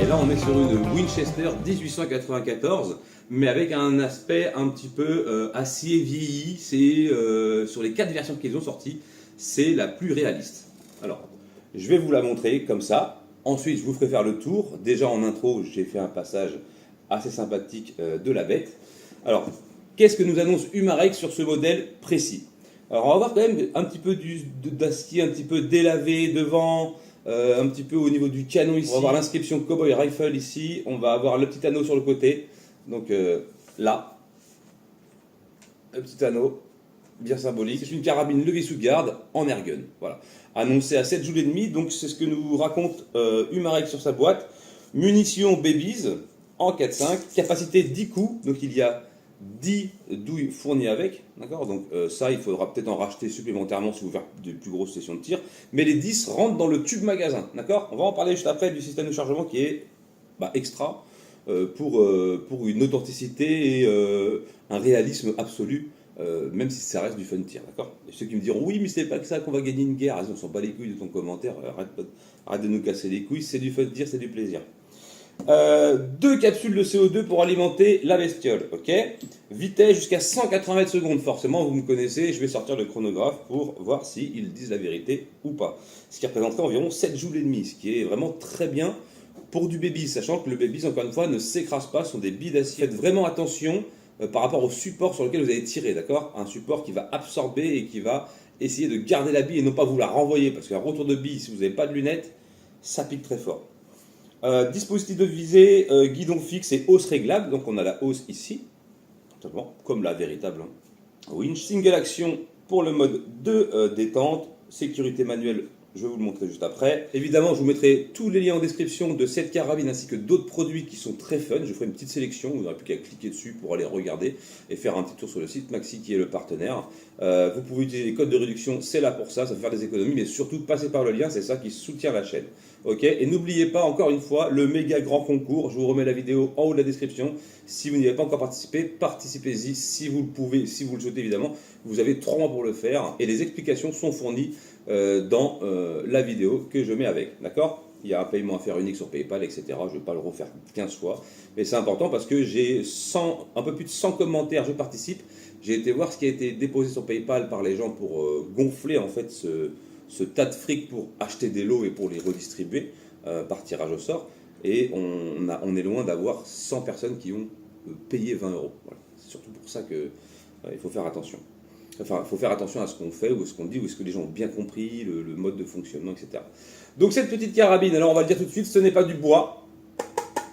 Et là, on est sur une Winchester 1894, mais avec un aspect un petit peu acier vieilli. C'est sur les 4 versions qu'ils ont sorties, c'est la plus réaliste. Alors, je vais vous la montrer comme ça. Ensuite, je vous ferai faire le tour. Déjà en intro, j'ai fait un passage assez sympathique de la bête. Alors, qu'est-ce que nous annonce Umarex sur ce modèle précis? Alors, on va voir quand même un petit peu d'acier, un petit peu délavé devant, un petit peu au niveau du canon ici. On va avoir l'inscription Cowboy Rifle ici. On va avoir le petit anneau sur le côté. Donc là, le petit anneau, bien symbolique. C'est une carabine levée sous garde en airgun. Voilà. Annoncé à 7 joules et demi. Donc c'est ce que nous raconte Umarex sur sa boîte. Munitions Babies en 4.5. Capacité 10 coups. Donc il y a 10 douilles fournies avec, d'accord. Donc ça, il faudra peut-être en racheter supplémentairement si vous faites de plus grosses sessions de tir. Mais les 10 rentrent dans le tube magasin, d'accord. On va en parler juste après du système de chargement qui est extra pour une authenticité et un réalisme absolu, même si ça reste du fun tir, d'accord. Et ceux qui me diront oui, mais c'est pas que ça qu'on va gagner une guerre, on s'en bat les couilles de ton commentaire, arrête de nous casser les couilles, c'est du fun tir, c'est du plaisir. 2 capsules de CO2 pour alimenter la bestiole, ok. Vitesse jusqu'à 180 mètres secondes, forcément vous me connaissez, je vais sortir le chronographe pour voir s'ils disent la vérité ou pas. Ce qui représenterait environ 7 joules et demi, ce qui est vraiment très bien pour du baby, sachant que le baby, encore une fois, ne s'écrase pas, ce sont des billes d'acier. Faites vraiment attention par rapport au support sur lequel vous allez tirer, d'accord. Un support qui va absorber et qui va essayer de garder la bille et non pas vous la renvoyer, parce qu'un retour de bille, si vous n'avez pas de lunettes, ça pique très fort. Dispositif de visée, guidon fixe et hausse réglable. Donc on a la hausse ici, comme la véritable winch. Single action pour le mode de détente. Sécurité manuelle, je vais vous le montrer juste après. Évidemment, je vous mettrai tous les liens en description de cette carabine ainsi que d'autres produits qui sont très fun. Je ferai une petite sélection, vous n'aurez plus qu'à cliquer dessus pour aller regarder et faire un petit tour sur le site Maxi qui est le partenaire. Vous pouvez utiliser les codes de réduction, c'est là pour ça va faire des économies, mais surtout passez par le lien, c'est ça qui soutient la chaîne. Ok, et n'oubliez pas encore une fois le méga grand concours, je vous remets la vidéo en haut de la description. Si vous n'y avez pas encore participé, participez-y si vous le pouvez, si vous le souhaitez évidemment. Vous avez 3 mois pour le faire et les explications sont fournies dans la vidéo que je mets avec, d'accord. Il y a un paiement à faire unique sur PayPal, etc. Je ne vais pas le refaire 15 fois, mais c'est important parce que j'ai un peu plus de 100 commentaires, je participe. J'ai été voir ce qui a été déposé sur PayPal par les gens pour gonfler en fait ce tas de fric pour acheter des lots et pour les redistribuer par tirage au sort. Et on est loin d'avoir 100 personnes qui ont payé 20 euros. Voilà. C'est surtout pour ça qu'il faut faire attention. Enfin, il faut faire attention à ce qu'on fait, ou à ce qu'on dit, ou est-ce que les gens ont bien compris le mode de fonctionnement, etc. Donc cette petite carabine, alors on va le dire tout de suite, ce n'est pas du bois,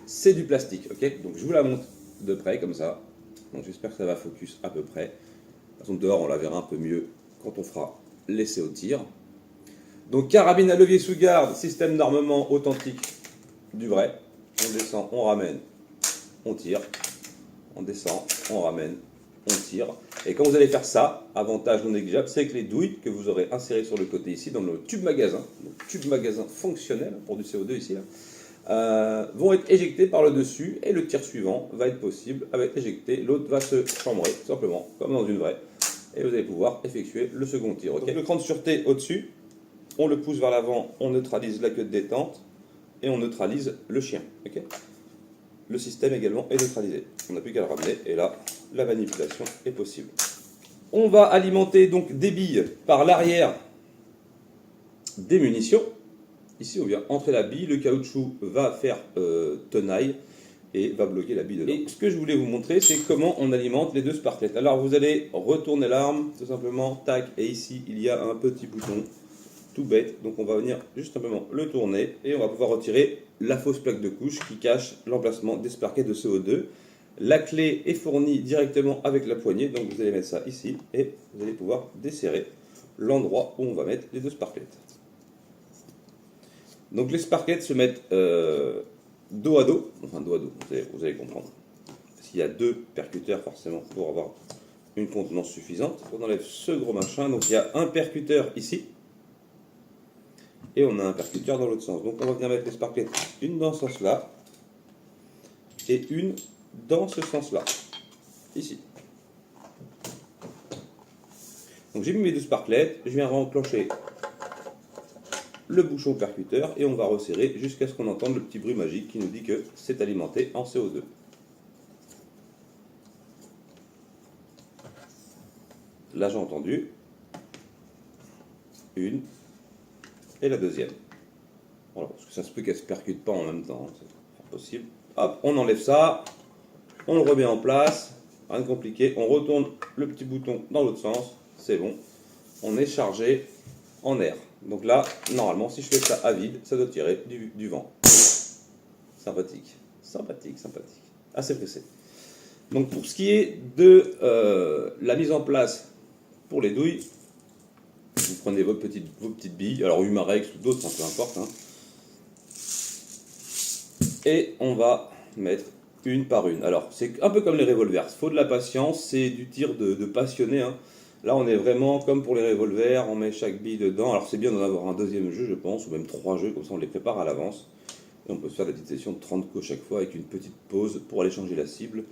c'est du plastique, ok. Donc je vous la montre de près, comme ça. Donc j'espère que ça va focus à peu près. De toute façon, dehors, on la verra un peu mieux quand on fera l'essai au tir. Donc carabine à levier sous garde, système d'armement authentique du vrai. On descend, on ramène, on tire. On descend, on ramène, on tire. Et quand vous allez faire ça, avantage non négligeable, c'est que les douilles que vous aurez insérées sur le côté ici, dans le tube magasin fonctionnel pour du CO2 ici, là, vont être éjectées par le dessus et le tir suivant va être possible, va être éjecté, l'autre va se chambrer, tout simplement, comme dans une vraie. Et vous allez pouvoir effectuer le second tir. Okay. Donc, le cran de sûreté au-dessus, on le pousse vers l'avant, on neutralise la queue de détente et on neutralise le chien. Okay. Le système également est neutralisé. On n'a plus qu'à le ramener et là, la manipulation est possible. On va alimenter donc des billes par l'arrière des munitions. Ici, on vient entrer la bille, le caoutchouc va faire tenaille et va bloquer la bille dedans. Et ce que je voulais vous montrer, c'est comment on alimente les 2 sparklets. Alors, vous allez retourner l'arme, tout simplement, tac, et ici, il y a un petit bouton tout bête, donc on va venir juste simplement le tourner et on va pouvoir retirer la fausse plaque de couche qui cache l'emplacement des sparklets de CO2. La clé est fournie directement avec la poignée, donc vous allez mettre ça ici et vous allez pouvoir desserrer l'endroit où on va mettre les 2 sparklets. Donc les sparklets se mettent dos à dos, enfin dos à dos, vous allez comprendre. S'il y a 2 percuteurs forcément pour avoir une contenance suffisante, on enlève ce gros machin, donc il y a un percuteur ici. Et on a un percuteur dans l'autre sens. Donc on va venir mettre les sparklets, une dans ce sens-là, et une dans ce sens-là, ici. Donc j'ai mis mes 2 sparklets, je viens enclencher le bouchon percuteur et on va resserrer jusqu'à ce qu'on entende le petit bruit magique qui nous dit que c'est alimenté en CO2. Là j'ai entendu une et la deuxième. Voilà, parce que ça se peut qu'elle ne se percute pas en même temps, c'est pas possible. Hop, on enlève ça, on le remet en place, rien de compliqué, on retourne le petit bouton dans l'autre sens, c'est bon, on est chargé en air. Donc là, normalement, si je fais ça à vide, ça doit tirer du vent. Sympathique, sympathique, sympathique, assez pressé. Donc pour ce qui est de la mise en place pour les douilles, vous prenez vos petites billes, alors Humarex ou d'autres, hein, peu importe, hein, et on va mettre une par une. Alors c'est un peu comme les revolvers, il faut de la patience, c'est du tir de passionné, hein. Là on est vraiment comme pour les revolvers, on met chaque bille dedans. Alors c'est bien d'en avoir un deuxième jeu je pense, ou même 3 jeux, comme ça on les prépare à l'avance. Et on peut se faire des petites sessions de 30 coups chaque fois avec une petite pause pour aller changer la cible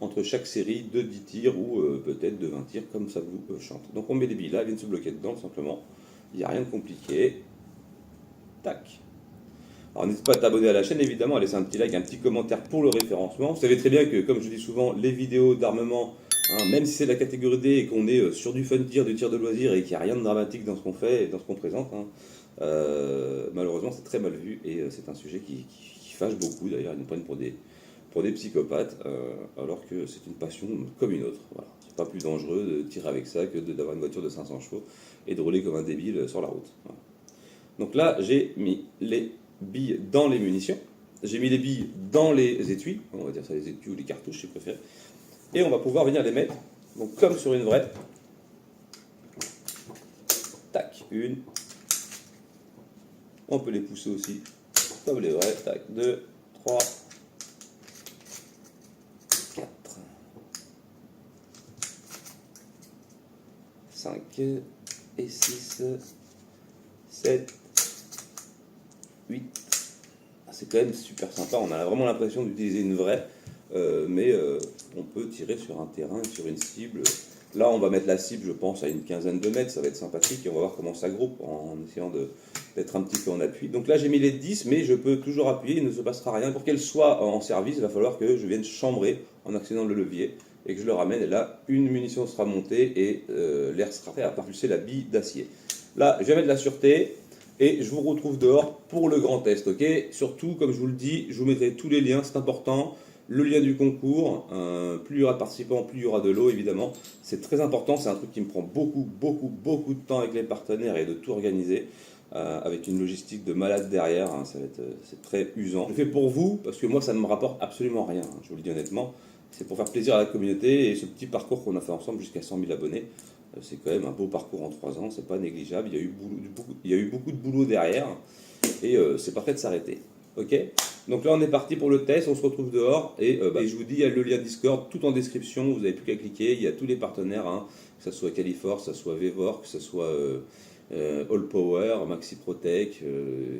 entre chaque série de 10 tirs ou peut-être de 20 tirs comme ça vous chante. Donc on met les billes là, elles viennent se bloquer dedans simplement. Il n'y a rien de compliqué. Tac. Alors n'hésite pas à t'abonner à la chaîne évidemment, à laisser un petit like, un petit commentaire pour le référencement. Vous savez très bien que comme je dis souvent, les vidéos d'armement, hein, même si c'est de la catégorie D et qu'on est sur du fun tir, du tir de loisir et qu'il n'y a rien de dramatique dans ce qu'on fait et dans ce qu'on présente, hein, malheureusement c'est très mal vu et c'est un sujet qui fâche beaucoup. D'ailleurs ils nous prennent pour des psychopathes alors que c'est une passion comme une autre. Voilà. C'est pas plus dangereux de tirer avec ça que d'avoir une voiture de 500 chevaux et de rouler comme un débile sur la route. Voilà. Donc là j'ai mis les billes dans les munitions, j'ai mis les billes dans les étuis, on va dire ça les étuis ou les cartouches si vous préférez, et on va pouvoir venir les mettre donc comme sur une vraie. Tac, une. On peut les pousser aussi comme les vrais. Tac, 2, 3, 4, 5 et 6, 7, 8. C'est quand même super sympa, on a vraiment l'impression d'utiliser une vraie, mais on peut tirer sur un terrain, sur une cible. Là on va mettre la cible je pense à une quinzaine de mètres, ça va être sympathique et on va voir comment ça groupe en essayant d'être un petit peu en appui. Donc là j'ai mis les 10 mais je peux toujours appuyer, il ne se passera rien. Pour qu'elle soit en service, il va falloir que je vienne chambrer en actionnant le levier et que je le ramène et là une munition sera montée et l'air sera prêt à propulser la bille d'acier. Là je vais mettre la sûreté. Et je vous retrouve dehors pour le grand test, ok? Surtout, comme je vous le dis, je vous mettrai tous les liens, c'est important. Le lien du concours, plus il y aura de participants, plus il y aura de l'eau, évidemment. C'est très important, c'est un truc qui me prend beaucoup de temps avec les partenaires et de tout organiser, avec une logistique de malade derrière, hein, c'est très usant. Je le fais pour vous, parce que moi, ça ne me rapporte absolument rien, hein, je vous le dis honnêtement. C'est pour faire plaisir à la communauté et ce petit parcours qu'on a fait ensemble jusqu'à 100 000 abonnés. C'est quand même un beau parcours en 3 ans, c'est pas négligeable, il y a eu beaucoup de boulot derrière et c'est pas prêt de s'arrêter. Ok? Donc là on est parti pour le test, on se retrouve dehors et je vous dis il y a le lien Discord tout en description, vous n'avez plus qu'à cliquer, il y a tous les partenaires, hein, que ce soit Califorce, que ce soit Vevor, que ce soit All Power, Maxi Protec,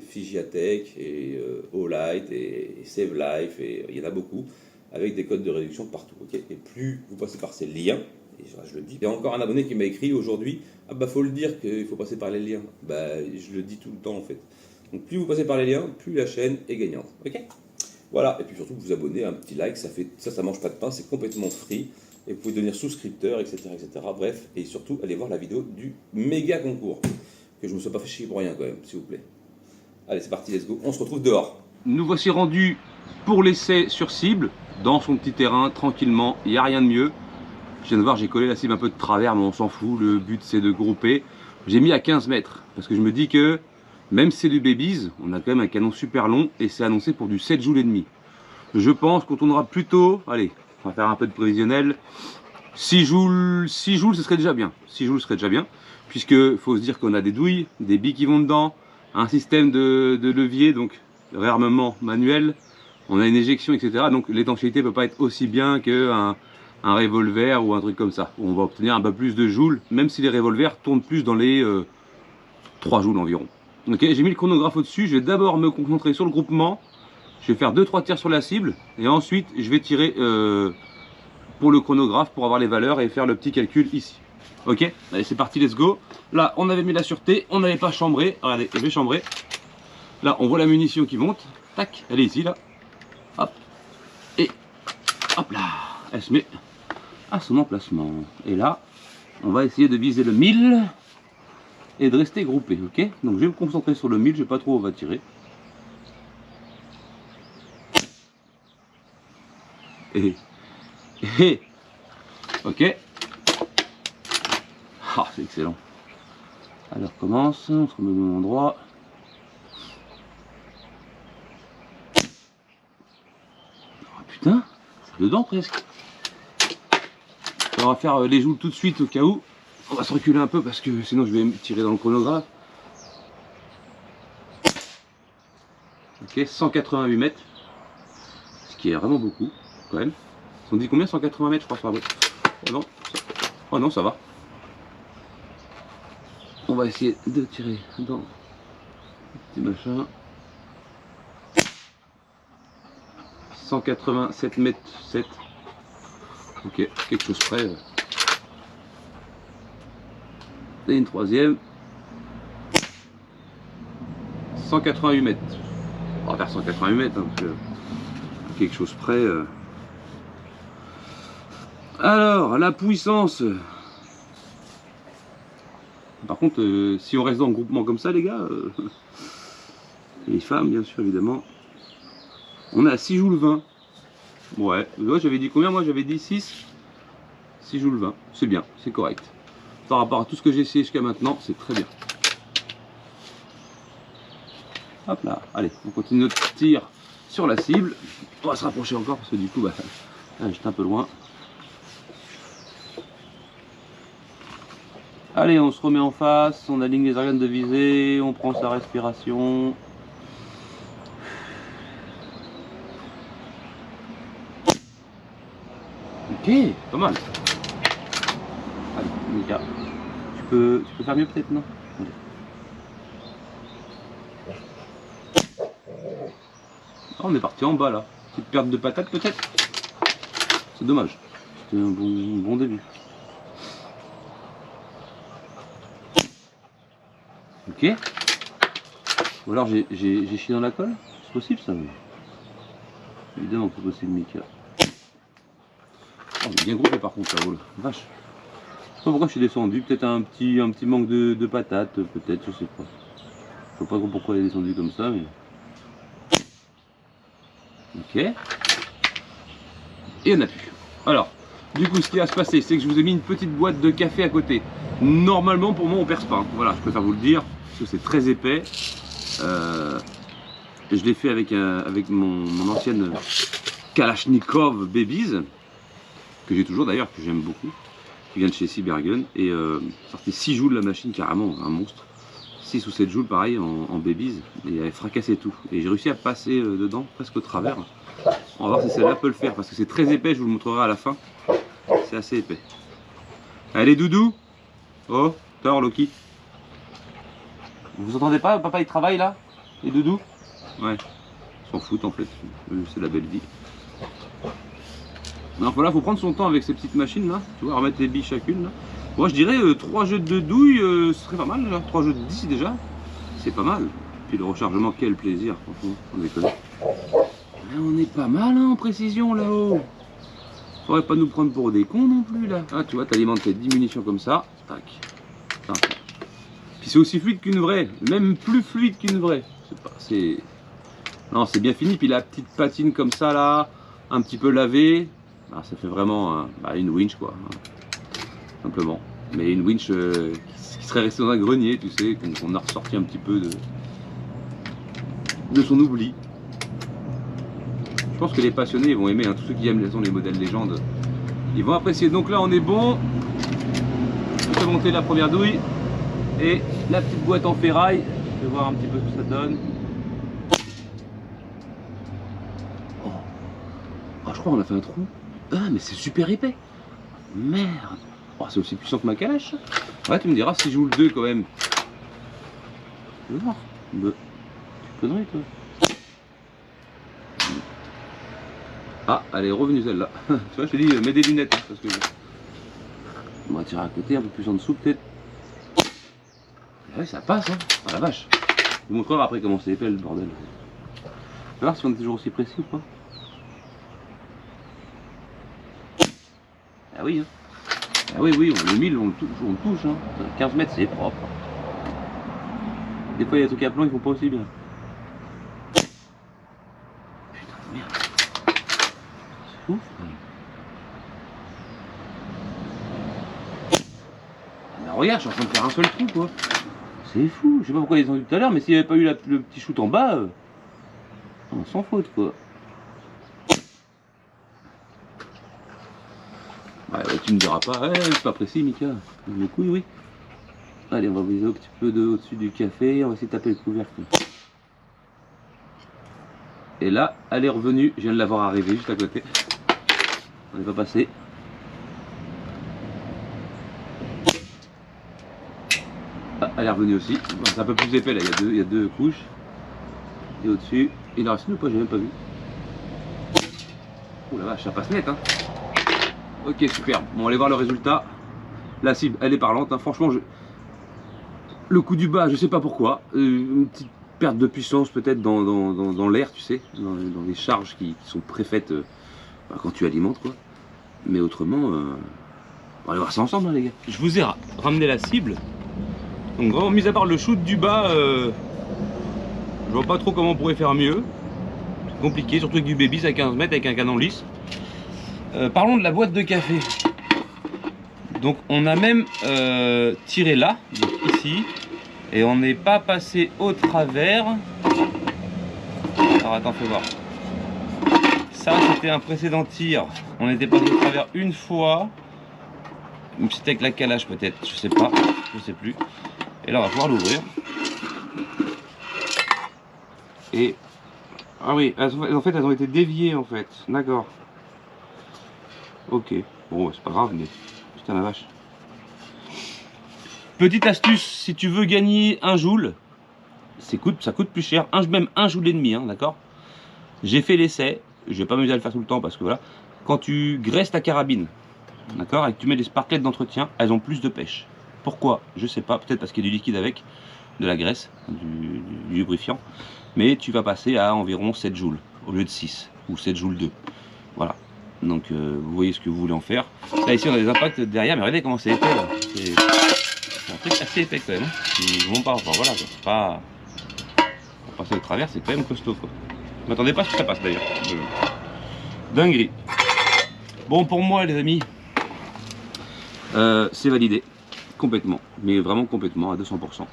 Figiatech et Olight et Save Life et il y en a beaucoup avec des codes de réduction partout. Ok? Et plus vous passez par ces liens, et je le dis. Il y a encore un abonné qui m'a écrit aujourd'hui, ah bah faut le dire qu'il faut passer par les liens. Bah je le dis tout le temps en fait. Donc plus vous passez par les liens, plus la chaîne est gagnante. Ok? Voilà, et puis surtout vous abonnez, un petit like, ça mange pas de pain, c'est complètement free. Et vous pouvez devenir souscripteur, etc., etc. Bref, et surtout allez voir la vidéo du méga concours. Que je ne me sois pas fait chier pour rien quand même, s'il vous plaît. Allez c'est parti, let's go, on se retrouve dehors. Nous voici rendus pour l'essai sur cible, dans son petit terrain, tranquillement, il n'y a rien de mieux. Je viens de voir, j'ai collé la cible un peu de travers, mais on s'en fout, le but c'est de grouper. J'ai mis à 15 mètres, parce que je me dis que, même si c'est du babies, on a quand même un canon super long, et c'est annoncé pour du 7 joules et demi. Je pense qu'on tournera plutôt, allez, on va faire un peu de prévisionnel, 6 joules ce serait déjà bien. 6 joules serait déjà bien, puisque faut se dire qu'on a des douilles, des billes qui vont dedans, un système de levier, donc réarmement manuel, on a une éjection, etc. Donc l'étanchéité ne peut pas être aussi bien qu'un revolver ou un truc comme ça, où on va obtenir un peu plus de joules, même si les revolvers tournent plus dans les 3 joules environ. Ok, j'ai mis le chronographe au-dessus, je vais d'abord me concentrer sur le groupement, je vais faire 2-3 tirs sur la cible, et ensuite je vais tirer pour le chronographe pour avoir les valeurs et faire le petit calcul ici. Ok, allez c'est parti, let's go. Là on avait mis la sûreté, on n'avait pas chambré, regardez, je vais chambrer. Là, on voit la munition qui monte. Tac, elle est ici, là. Hop. Et hop là. Elle se met à son emplacement. Et là, on va essayer de viser le 1000 et de rester groupé, ok? Donc je vais me concentrer sur le 1000, je sais pas trop où on va tirer. Ok. Ah, c'est excellent. Alors commence, on se remet au même endroit. Oh, putain, c'est dedans presque. On va faire les joules tout de suite au cas où. On va se reculer un peu parce que sinon je vais me tirer dans le chronographe. Ok, 188 mètres. Ce qui est vraiment beaucoup quand même. On dit combien? 180 mètres je crois sur la boîte. Oh non, oh non, ça va. On va essayer de tirer dans le petit machin. 187 mètres 7. Ok, quelque chose près. Et une troisième. 188 mètres. On va faire 188 mètres, hein, parce que quelque chose près. Alors, la puissance. Par contre, si on reste dans le groupement comme ça, les gars, les femmes, bien sûr, évidemment, on est à 6 joules 20. Ouais, j'avais dit combien? Moi, j'avais dit 6. 6 joules 20. C'est bien, c'est correct. Par rapport à tout ce que j'ai essayé jusqu'à maintenant, c'est très bien. Hop là, allez, on continue notre tir sur la cible. On va se rapprocher encore parce que du coup, bah, j'étais un peu loin. Allez, on se remet en face, on aligne les organes de visée, on prend sa respiration. Ok, pas mal. Allez, Mika, tu peux faire mieux peut-être, non? Allez. Ah, on est parti en bas là. Petite perte de patate peut-être. C'est dommage. C'était un bon début. Ok. Ou alors j'ai chié dans la colle. C'est possible ça? Évidemment que c'est possible, Mika. Oh, bien groupé par contre là-haut. Vache. Je sais pas pourquoi je suis descendu. Peut-être un petit manque de patate. Peut-être, je sais pas. Je sais pas trop pourquoi il est descendu comme ça, mais. Ok. Et on a pu. Alors, du coup, ce qui va se passer, c'est que je vous ai mis une petite boîte de café à côté. Normalement, pour moi, on perce pas. Hein. Voilà, je préfère vous le dire, parce que c'est très épais. Je l'ai fait avec mon ancienne Kalachnikov Babies, que j'ai toujours d'ailleurs, que j'aime beaucoup, qui vient de chez Cybergun. Et sortait 6 joules la machine, carrément, un monstre. 6 ou 7 joules, pareil, en Babies. Et elle fracassait tout. Et j'ai réussi à passer dedans, presque au travers. On va voir si celle-là peut le faire, parce que c'est très épais, je vous le montrerai à la fin. C'est assez épais. Allez, Doudou. Oh, tort, Loki. Vous entendez pas, papa il travaille là? Et Doudou? Ouais, s'en foutent en fait, c'est la belle vie. Alors voilà, faut prendre son temps avec ces petites machines là, tu vois, remettre les billes chacune là. Moi je dirais 3 jeux de douille, ce serait pas mal déjà, 3 jeux de 10 déjà, c'est pas mal. Puis le rechargement, quel plaisir, franchement, on déconne. Mais on est pas mal hein, en précision là-haut. Faudrait pas nous prendre pour des cons non plus là. Ah tu vois, t'alimentes tes 10 munitions comme ça, tac. Tac. Puis c'est aussi fluide qu'une vraie, même plus fluide qu'une vraie. C'est non, c'est bien fini. Puis la petite patine comme ça là, un petit peu lavée, bah, ça fait vraiment une winch quoi, hein, simplement. Mais une winch qui serait restée dans un grenier, tu sais, qu'on a ressorti un petit peu de son oubli. Je pense que les passionnés ils vont aimer, hein, tous ceux qui aiment les modèles légendes, ils vont apprécier. Donc là on est bon. On peut monter la première douille. Et la petite boîte en ferraille, je vais voir un petit peu ce que ça donne. Oh, oh je crois qu'on a fait un trou. Ah mais c'est super épais. Merde. Oh, c'est aussi puissant que ma calèche. Ouais tu me diras si je joue le 2 quand même. Je vais voir. Bah, tu conneries toi. Ah elle est revenue celle-là. Tu vois je te dis mets des lunettes hein, parce que on va tirer à côté un peu plus en dessous peut-être. Ouais, ça passe, hein. Ah la vache. Je vous montrerai après comment c'est épais le bordel. On va voir si on est toujours aussi précis ou pas. Ah oui, hein. Ah oui, oui, le 1000 on le touche, hein. 15 mètres c'est propre. Des fois il y a des trucs à plan, ils font pas aussi bien. Putain de merde. C'est ouf. Bah regarde, je suis en train de faire un seul trou quoi. C'est fou, je sais pas pourquoi ils ont eu tout à l'heure, mais s'il n'y avait pas eu le petit shoot en bas, on s'en fout quoi. Ouais, tu me diras pas, ouais, c'est pas précis Mika. Du coup, oui. Allez, on va viser un petit peu au-dessus du café, on va essayer de taper le couvercle. Et là, elle est revenue, je viens de la voir arriver juste à côté. On n'est pas passé. Ah, elle est revenue aussi. Bon, c'est un peu plus épais là, il y a deux couches. Et au-dessus, il en reste une ou pas, j'ai même pas vu. Oh la vache, ça passe net hein. Ok, super. Bon, on va aller voir le résultat. La cible, elle est parlante. Hein. Franchement, le coup du bas, je sais pas pourquoi. Une petite perte de puissance peut-être dans l'air, tu sais, dans les charges qui sont préfaites quand tu alimentes, quoi. Mais autrement, on va aller voir ça ensemble, hein, les gars. Je vous ai ramené la cible. Donc vraiment, mis à part le shoot du bas, je vois pas trop comment on pourrait faire mieux. C'est compliqué, surtout avec du baby à 15 mètres avec un canon lisse. Parlons de la boîte de café. Donc on a même tiré là, donc ici, et on n'est pas passé au travers. Alors attends, fais voir. Ça c'était un précédent tir. On était passé au travers une fois. C'était avec la calage peut-être, je sais pas, je sais plus. Et là on va pouvoir l'ouvrir. Et ah oui, en fait elles ont été déviées en fait, d'accord. Ok, bon c'est pas grave mais putain la vache. Petite astuce, si tu veux gagner 1 joule, ça coûte plus cher, même 1 joule et demi, hein, d'accord. J'ai fait l'essai, je vais pas m'amuser à le faire tout le temps parce que voilà, quand tu graisses ta carabine, d'accord, et que tu mets des sparklettes d'entretien, elles ont plus de pêche. Pourquoi? Je sais pas, peut-être parce qu'il y a du liquide avec, de la graisse, du lubrifiant, mais tu vas passer à environ 7 joules au lieu de 6 ou 7 joules 2. Voilà. Donc vous voyez ce que vous voulez en faire. Là ici on a des impacts derrière, mais regardez comment c'est épais là. C'est un truc assez épais quand même. Ils vont pas, enfin, voilà, c'est pas. Pour passer au travers, c'est quand même costaud quoi. Je m'attendais pas à ce que ça passe d'ailleurs. Dinguerie. Bon pour moi les amis, c'est validé complètement, mais vraiment complètement à 200%.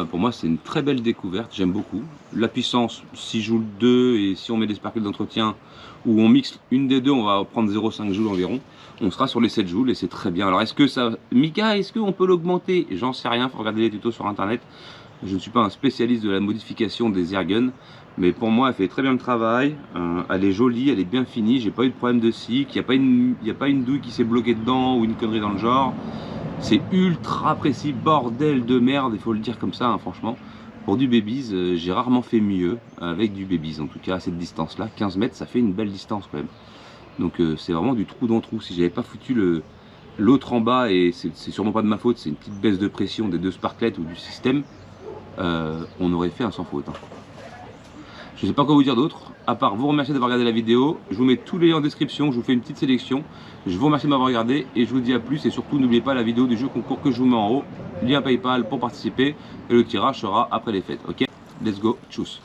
Pour moi c'est une très belle découverte, j'aime beaucoup. La puissance 6 joules 2 et si on met des sparkles d'entretien où on mixe une des deux, on va prendre 0,5 joules environ. On sera sur les 7 joules et c'est très bien. Alors est-ce que ça... Mika, est-ce qu'on peut l'augmenter? J'en sais rien, il faut regarder les tutos sur internet. Je ne suis pas un spécialiste de la modification des airguns, mais pour moi elle fait très bien le travail. Elle est jolie, elle est bien finie, j'ai pas eu de problème de cycle, il n'y a pas une douille qui s'est bloquée dedans ou une connerie dans le genre. C'est ultra précis, bordel de merde, il faut le dire comme ça, hein, franchement. Pour du babies, j'ai rarement fait mieux avec du babies, en tout cas à cette distance-là. 15 mètres, ça fait une belle distance quand même. Donc c'est vraiment du trou dans trou. Si j'avais pas foutu l'autre en bas, et c'est sûrement pas de ma faute, c'est une petite baisse de pression des deux sparklettes ou du système, on aurait fait un sans faute. Hein. Je ne sais pas quoi vous dire d'autre, à part vous remercier d'avoir regardé la vidéo. Je vous mets tous les liens en description, je vous fais une petite sélection. Je vous remercie de m'avoir regardé et je vous dis à plus. Et surtout, n'oubliez pas la vidéo du jeu concours que je vous mets en haut. Lien PayPal pour participer et le tirage sera après les fêtes. Ok, let's go, tchuss.